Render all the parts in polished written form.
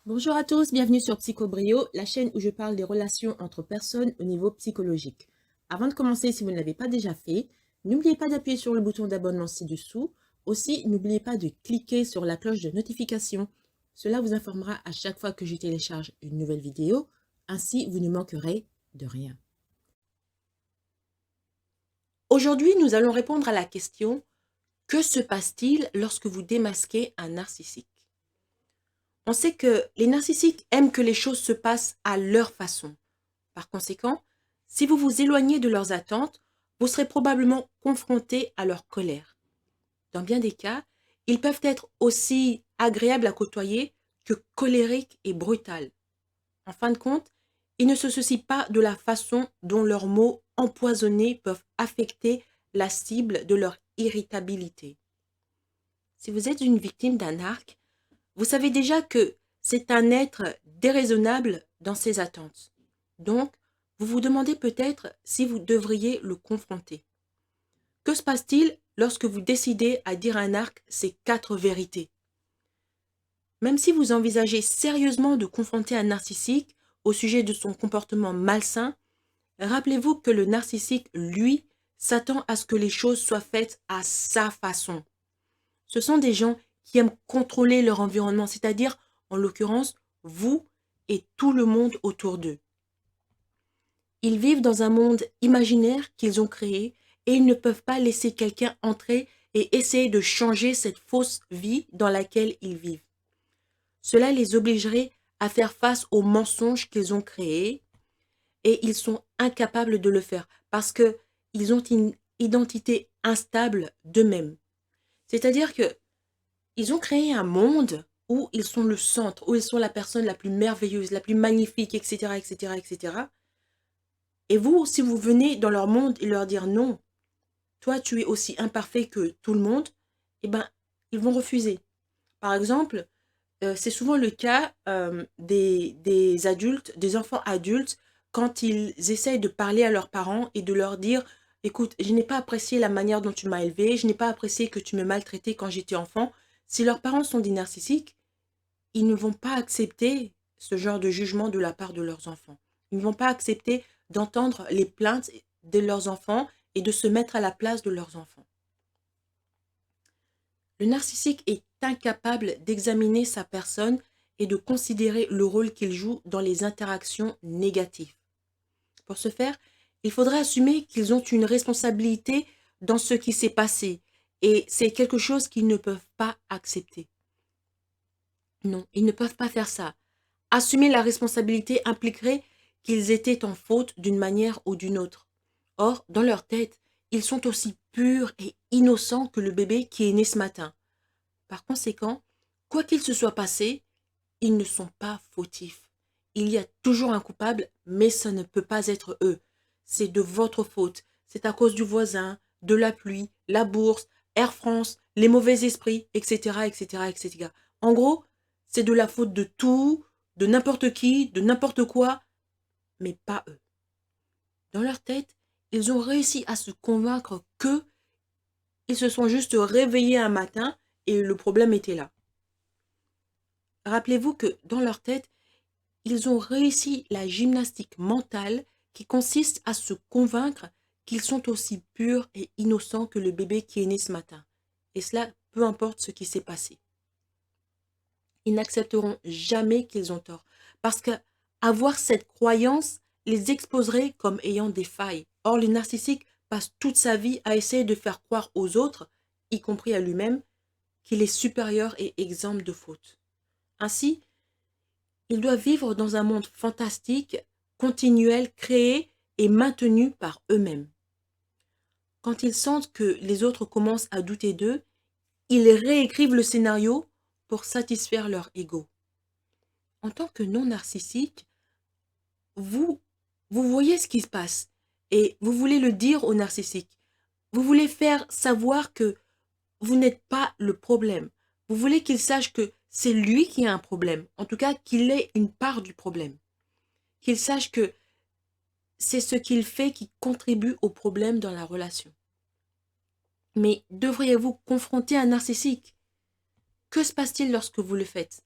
Bonjour à tous, bienvenue sur Psychobrio, la chaîne où je parle des relations entre personnes au niveau psychologique. Avant de commencer, si vous ne l'avez pas déjà fait, n'oubliez pas d'appuyer sur le bouton d'abonnement ci-dessous. Aussi, n'oubliez pas de cliquer sur la cloche de notification. Cela vous informera à chaque fois que je télécharge une nouvelle vidéo. Ainsi, vous ne manquerez de rien. Aujourd'hui, nous allons répondre à la question: que se passe-t-il lorsque vous démasquez un narcissique? On sait que les narcissiques aiment que les choses se passent à leur façon. Par conséquent, si vous vous éloignez de leurs attentes, vous serez probablement confronté à leur colère. Dans bien des cas, ils peuvent être aussi agréables à côtoyer que colériques et brutales. En fin de compte, ils ne se soucient pas de la façon dont leurs mots empoisonnés peuvent affecter la cible de leur irritabilité. Si vous êtes une victime d'un arc, vous savez déjà que c'est un être déraisonnable dans ses attentes. Donc, vous vous demandez peut-être si vous devriez le confronter. Que se passe-t-il lorsque vous décidez à dire à un arc ces 4 vérités? Même si vous envisagez sérieusement de confronter un narcissique au sujet de son comportement malsain, rappelez-vous que le narcissique, lui, s'attend à ce que les choses soient faites à sa façon. Ce sont des gens qui aiment contrôler leur environnement, c'est-à-dire, en l'occurrence, vous et tout le monde autour d'eux. Ils vivent dans un monde imaginaire qu'ils ont créé et ils ne peuvent pas laisser quelqu'un entrer et essayer de changer cette fausse vie dans laquelle ils vivent. Cela les obligerait à faire face aux mensonges qu'ils ont créés et ils sont incapables de le faire parce qu'ils ont une identité instable d'eux-mêmes. C'est-à-dire que ils ont créé un monde où ils sont le centre, où ils sont la personne la plus merveilleuse, la plus magnifique, etc., etc., etc. Et vous, si vous venez dans leur monde et leur dire non, toi tu es aussi imparfait que tout le monde, eh ben, ils vont refuser. Par exemple, c'est souvent le cas des adultes, des enfants adultes, quand ils essayent de parler à leurs parents et de leur dire: écoute, je n'ai pas apprécié la manière dont tu m'as élevé, je n'ai pas apprécié que tu me maltraitais quand j'étais enfant. Si leurs parents sont des narcissiques, ils ne vont pas accepter ce genre de jugement de la part de leurs enfants. Ils ne vont pas accepter d'entendre les plaintes de leurs enfants et de se mettre à la place de leurs enfants. Le narcissique est incapable d'examiner sa personne et de considérer le rôle qu'il joue dans les interactions négatives. Pour ce faire, il faudrait assumer qu'ils ont une responsabilité dans ce qui s'est passé et c'est quelque chose qu'ils ne peuvent pas accepter. Non, ils ne peuvent pas faire ça. Assumer la responsabilité impliquerait qu'ils étaient en faute d'une manière ou d'une autre. Or, dans leur tête, ils sont aussi purs et innocents que le bébé qui est né ce matin. Par conséquent, quoi qu'il se soit passé, ils ne sont pas fautifs. Il y a toujours un coupable, mais ça ne peut pas être eux. C'est de votre faute. C'est à cause du voisin, de la pluie, la bourse, Air France, les mauvais esprits, etc., etc., etc. En gros, c'est de la faute de tout, de n'importe qui, de n'importe quoi, mais pas eux. Dans leur tête, ils ont réussi à se convaincre que ils se sont juste réveillés un matin et le problème était là. Rappelez-vous que dans leur tête, ils ont réussi la gymnastique mentale qui consiste à se convaincre qu'ils sont aussi purs et innocents que le bébé qui est né ce matin. Et cela, peu importe ce qui s'est passé. Ils n'accepteront jamais qu'ils ont tort. Parce que avoir cette croyance les exposerait comme ayant des failles. Or, le narcissique passe toute sa vie à essayer de faire croire aux autres, y compris à lui-même, qu'il est supérieur et exempt de fautes. Ainsi, ils doivent vivre dans un monde fantastique, continuel, créé et maintenu par eux-mêmes. Quand ils sentent que les autres commencent à douter d'eux, ils réécrivent le scénario pour satisfaire leur ego. En tant que non narcissique, vous, vous voyez ce qui se passe et vous voulez le dire au narcissique. Vous voulez faire savoir que vous n'êtes pas le problème. Vous voulez qu'il sache que c'est lui qui a un problème, en tout cas qu'il ait une part du problème. Qu'il sache que c'est ce qu'il fait qui contribue au problème dans la relation. Mais devriez-vous confronter un narcissique? Que se passe-t-il lorsque vous le faites?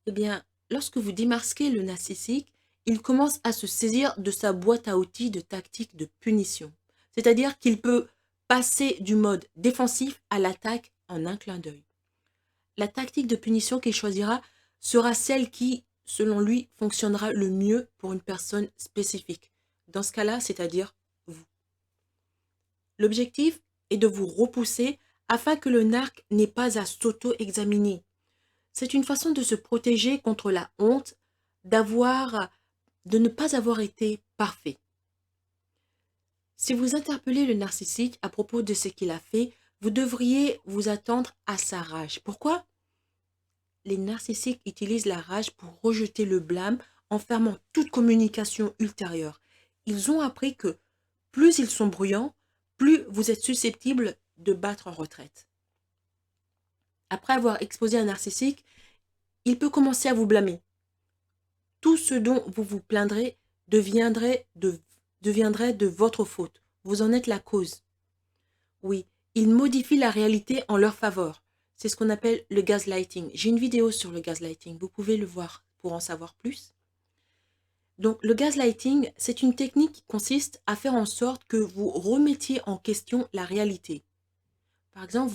Eh bien, lorsque vous démasquez le narcissique, il commence à se saisir de sa boîte à outils de tactique de punition. C'est-à-dire qu'il peut passer du mode défensif à l'attaque en un clin d'œil. La tactique de punition qu'il choisira sera celle qui, selon lui, fonctionnera le mieux pour une personne spécifique. Dans ce cas-là, c'est-à-dire vous. L'objectif est de vous repousser afin que le narc n'ait pas à s'auto-examiner. C'est une façon de se protéger contre la honte de ne pas avoir été parfait. Si vous interpellez le narcissique à propos de ce qu'il a fait, vous devriez vous attendre à sa rage. Pourquoi? Les narcissiques utilisent la rage pour rejeter le blâme en fermant toute communication ultérieure. Ils ont appris que plus ils sont bruyants, plus vous êtes susceptible de battre en retraite. Après avoir exposé un narcissique, il peut commencer à vous blâmer. Tout ce dont vous vous plaindrez deviendrait de votre faute. Vous en êtes la cause. Oui, il modifie la réalité en leur faveur. C'est ce qu'on appelle le gaslighting. J'ai une vidéo sur le gaslighting, vous pouvez le voir pour en savoir plus. Donc le gaslighting, c'est une technique qui consiste à faire en sorte que vous remettiez en question la réalité. Par exemple,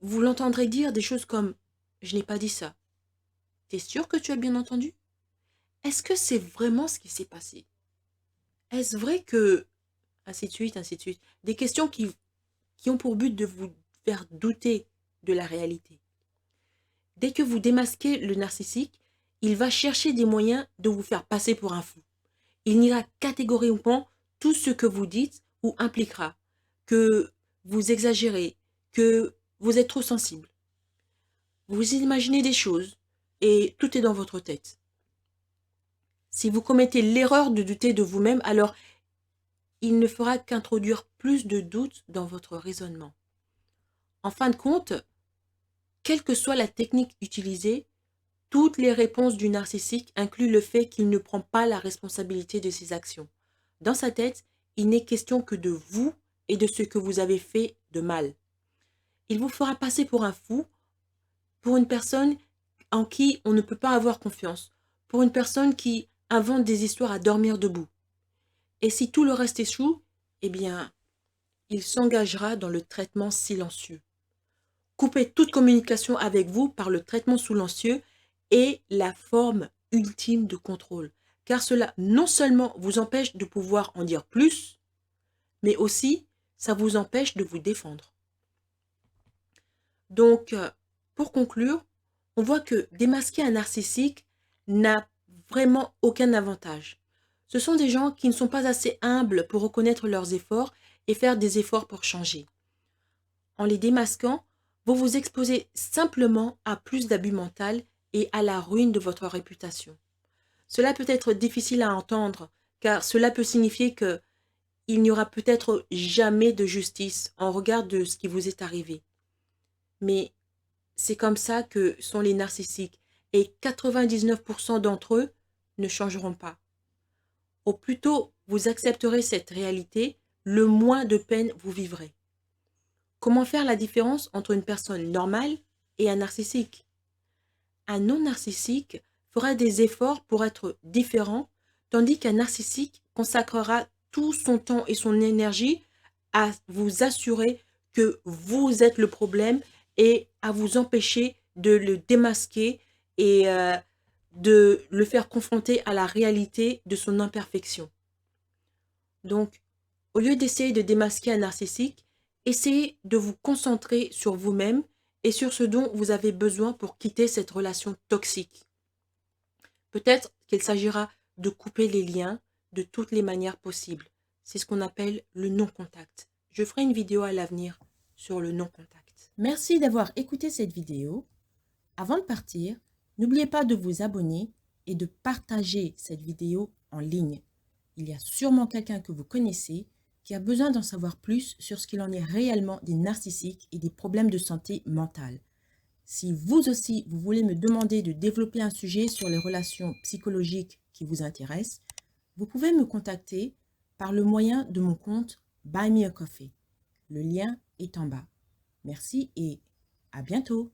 vous l'entendrez dire des choses comme « je n'ai pas dit ça ». T'es sûr que tu as bien entendu? Est-ce que c'est vraiment ce qui s'est passé? Est-ce vrai que... ainsi de suite, ainsi de suite. Des questions qui ont pour but de vous faire douter de la réalité. Dès que vous démasquez le narcissique, il va chercher des moyens de vous faire passer pour un fou. Il niera catégoriquement tout ce que vous dites ou impliquera que vous exagérez, que vous êtes trop sensible. Vous imaginez des choses et tout est dans votre tête. Si vous commettez l'erreur de douter de vous-même, alors il ne fera qu'introduire plus de doutes dans votre raisonnement. En fin de compte, quelle que soit la technique utilisée, toutes les réponses du narcissique incluent le fait qu'il ne prend pas la responsabilité de ses actions. Dans sa tête, il n'est question que de vous et de ce que vous avez fait de mal. Il vous fera passer pour un fou, pour une personne en qui on ne peut pas avoir confiance, pour une personne qui invente des histoires à dormir debout. Et si tout le reste échoue, eh bien, il s'engagera dans le traitement silencieux. Couper toute communication avec vous par le traitement silencieux est la forme ultime de contrôle, car cela non seulement vous empêche de pouvoir en dire plus, mais aussi ça vous empêche de vous défendre. Donc, pour conclure, on voit que démasquer un narcissique n'a vraiment aucun avantage. Ce sont des gens qui ne sont pas assez humbles pour reconnaître leurs efforts et faire des efforts pour changer. En les démasquant, vous vous exposez simplement à plus d'abus mental et à la ruine de votre réputation. Cela peut être difficile à entendre, car cela peut signifier que il n'y aura peut-être jamais de justice en regard de ce qui vous est arrivé. Mais c'est comme ça que sont les narcissiques, et 99% d'entre eux ne changeront pas. Au plus tôt vous accepterez cette réalité, le moins de peine vous vivrez. Comment faire la différence entre une personne normale et un narcissique? Un non-narcissique fera des efforts pour être différent, tandis qu'un narcissique consacrera tout son temps et son énergie à vous assurer que vous êtes le problème et à vous empêcher de le démasquer et de le faire confronter à la réalité de son imperfection. Donc, au lieu d'essayer de démasquer un narcissique, essayez de vous concentrer sur vous-même et sur ce dont vous avez besoin pour quitter cette relation toxique. Peut-être qu'il s'agira de couper les liens de toutes les manières possibles. C'est ce qu'on appelle le non-contact. Je ferai une vidéo à l'avenir sur le non-contact. Merci d'avoir écouté cette vidéo. Avant de partir, n'oubliez pas de vous abonner et de partager cette vidéo en ligne. Il y a sûrement quelqu'un que vous connaissez qui a besoin d'en savoir plus sur ce qu'il en est réellement des narcissiques et des problèmes de santé mentale. Si vous aussi, vous voulez me demander de développer un sujet sur les relations psychologiques qui vous intéressent, vous pouvez me contacter par le moyen de mon compte Buy Me a Coffee. Le lien est en bas. Merci et à bientôt.